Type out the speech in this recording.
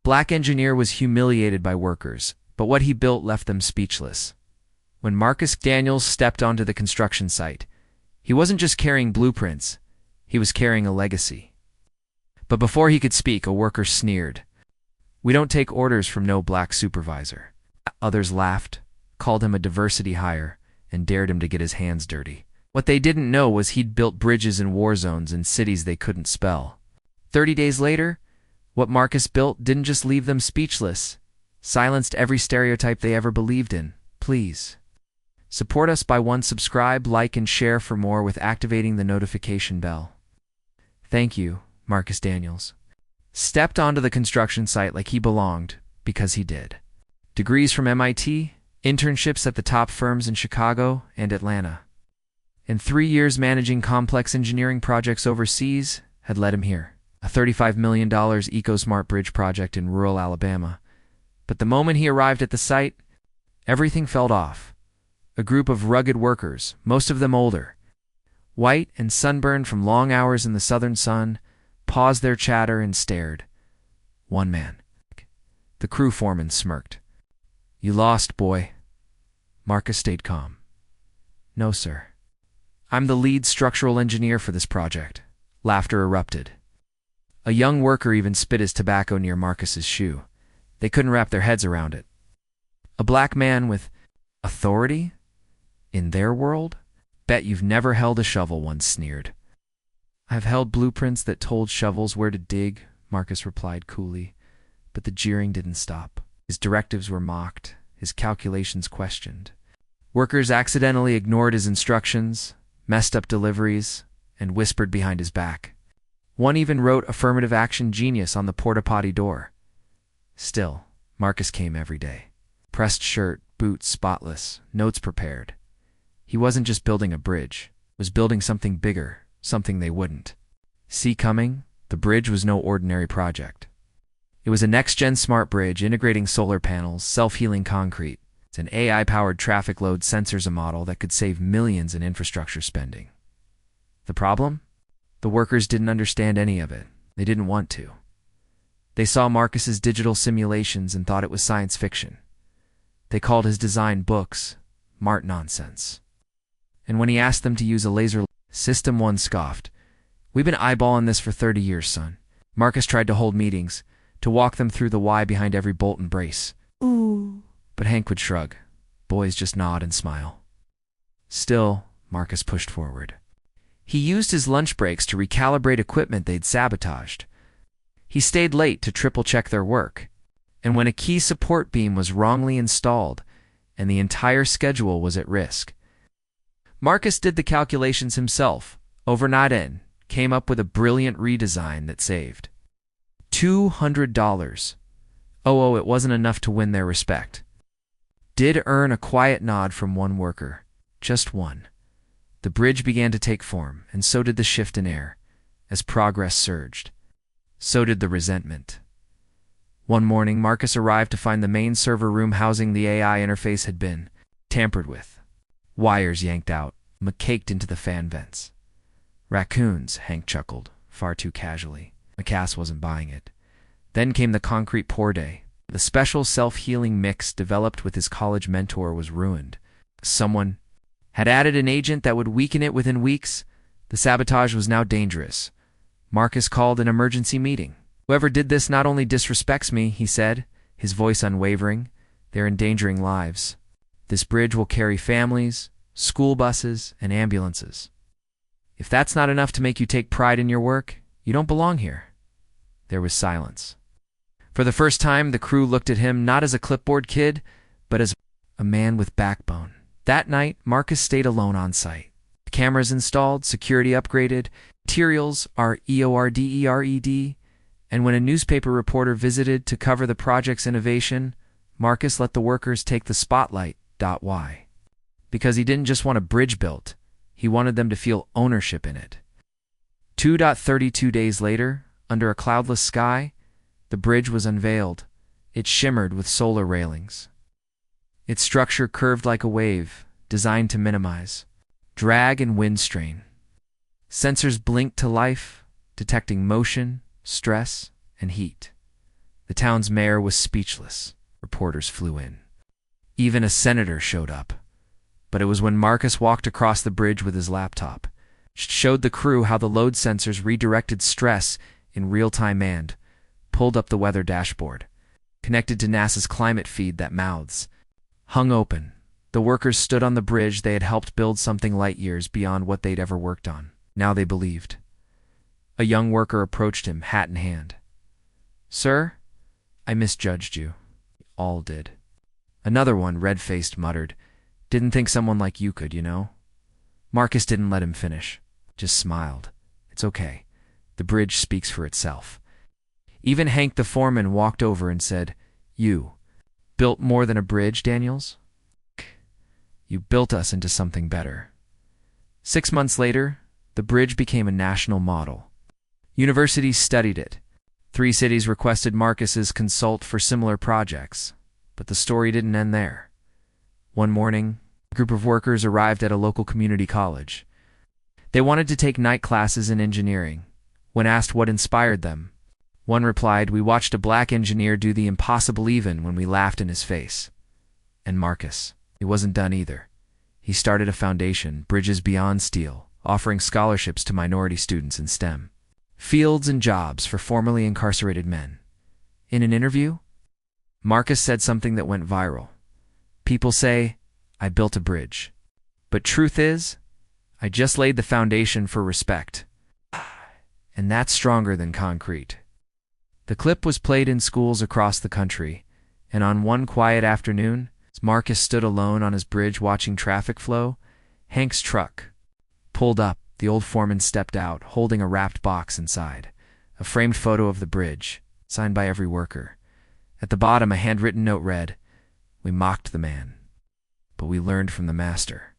Black engineer was humiliated by workers, but what he built left them speechless. When Marcus Daniels stepped onto the construction site, he wasn't just carrying blueprints, he was carrying a legacy. But before he could speak, a worker sneered. "We don't take orders from no black supervisor." Others laughed, called him a diversity hire, and dared him to get his hands dirty. What they didn't know was he'd built bridges in war zones in cities they couldn't spell. 30 days later, what Marcus built didn't just leave them speechless, silenced every stereotype they ever believed in. Please support us by subscribe, like, and share for more with activating the notification bell. Thank you, Marcus Daniels. Stepped onto the construction site like he belonged, because he did. Degrees from MIT, internships at the top firms in Chicago and Atlanta. And 3 years managing complex engineering projects overseas had led him here. A $35 million EcoSmart Bridge project in rural Alabama. But the moment he arrived at the site, everything felt off. A group of rugged workers, most of them older, white and sunburned from long hours in the southern sun, paused their chatter and stared. One man. The crew foreman smirked. "You lost, boy." Marcus stayed calm. "No, sir. I'm the lead structural engineer for this project." Laughter erupted. A young worker even spit his tobacco near Marcus's shoe. They couldn't wrap their heads around it. A black man with authority? In their world? "Bet you've never held a shovel," one sneered. "I've held blueprints that told shovels where to dig," Marcus replied coolly. But the jeering didn't stop. His directives were mocked, his calculations questioned. Workers accidentally ignored his instructions, messed up deliveries, and whispered behind his back. One even wrote "affirmative action genius" on the porta-potty door. Still, Marcus came every day. Pressed shirt, boots spotless, notes prepared. He wasn't just building a bridge, was building something bigger, something they wouldn't see coming. The bridge was no ordinary project. It was a next-gen smart bridge integrating solar panels, self-healing concrete. It's an AI-powered traffic load sensors model that could save millions in infrastructure spending. The problem? The workers didn't understand any of it. They didn't want to. They saw Marcus's digital simulations and thought it was science fiction. They called his design books "Mart nonsense." And when he asked them to use a laser system, one scoffed. "We've been eyeballing this for 30 years, son." Marcus tried to hold meetings, to walk them through the why behind every bolt and brace. Ooh. But Hank would shrug. Boys just nod and smile. Still, Marcus pushed forward. He used his lunch breaks to recalibrate equipment they'd sabotaged. He stayed late to triple-check their work. And when a key support beam was wrongly installed, and the entire schedule was at risk, Marcus did the calculations himself, overnight and came up with a brilliant redesign that saved $200. Oh, it wasn't enough to win their respect. Did earn a quiet nod from one worker, just one. The bridge began to take form, and so did the shift in air. As progress surged, so did the resentment. One morning, Marcus arrived to find the main server room housing the AI interface had been tampered with. Wires yanked out, caked into the fan vents. "Raccoons," Hank chuckled, far too casually. McCass wasn't buying it. Then came the concrete pour day. The special self-healing mix developed with his college mentor was ruined. Someone had added an agent that would weaken it within weeks. The sabotage was now dangerous. Marcus called an emergency meeting. "Whoever did this not only disrespects me," he said, his voice unwavering. "They're endangering lives. This bridge will carry families, school buses, and ambulances. If that's not enough to make you take pride in your work, you don't belong here." There was silence. For the first time, the crew looked at him not as a clipboard kid, but as a man with backbone. That night, Marcus stayed alone on site. Cameras installed, security upgraded, materials are EORDERED, and when a newspaper reporter visited to cover the project's innovation, Marcus let the workers take the spotlight. Why? Because he didn't just want a bridge built, he wanted them to feel ownership in it. 2.32 days later, under a cloudless sky, the bridge was unveiled. It shimmered with solar railings. Its structure curved like a wave, designed to minimize drag and wind strain. Sensors blinked to life, detecting motion, stress, and heat. The town's mayor was speechless. Reporters flew in. Even a senator showed up. But it was when Marcus walked across the bridge with his laptop, showed the crew how the load sensors redirected stress in real-time and pulled up the weather dashboard, connected to NASA's climate feed that mouths hung open. The workers stood on the bridge. They had helped build something light years beyond what they'd ever worked on. Now they believed. A young worker approached him, hat in hand. "Sir, I misjudged you." All did. Another one, red-faced, muttered, "Didn't think someone like you could, you know." Marcus didn't let him finish, just smiled. "It's okay. The bridge speaks for itself." Even Hank the foreman walked over and said, "You built more than a bridge, Daniels? You built us into something better." 6 months later, the bridge became a national model. Universities studied it. 3 cities requested Marcus's consult for similar projects. But the story didn't end there. One morning, a group of workers arrived at a local community college. They wanted to take night classes in engineering. When asked what inspired them, one replied, "We watched a black engineer do the impossible even when we laughed in his face." And Marcus, he wasn't done either. He started a foundation, Bridges Beyond Steel, offering scholarships to minority students in STEM fields and jobs for formerly incarcerated men. In an interview, Marcus said something that went viral. "People say, I built a bridge. But truth is, I just laid the foundation for respect. And that's stronger than concrete." The clip was played in schools across the country, and on one quiet afternoon, as Marcus stood alone on his bridge watching traffic flow, Hank's truck pulled up. The old foreman stepped out, holding a wrapped box inside, a framed photo of the bridge, signed by every worker. At the bottom, a handwritten note read, "We mocked the man, but we learned from the master."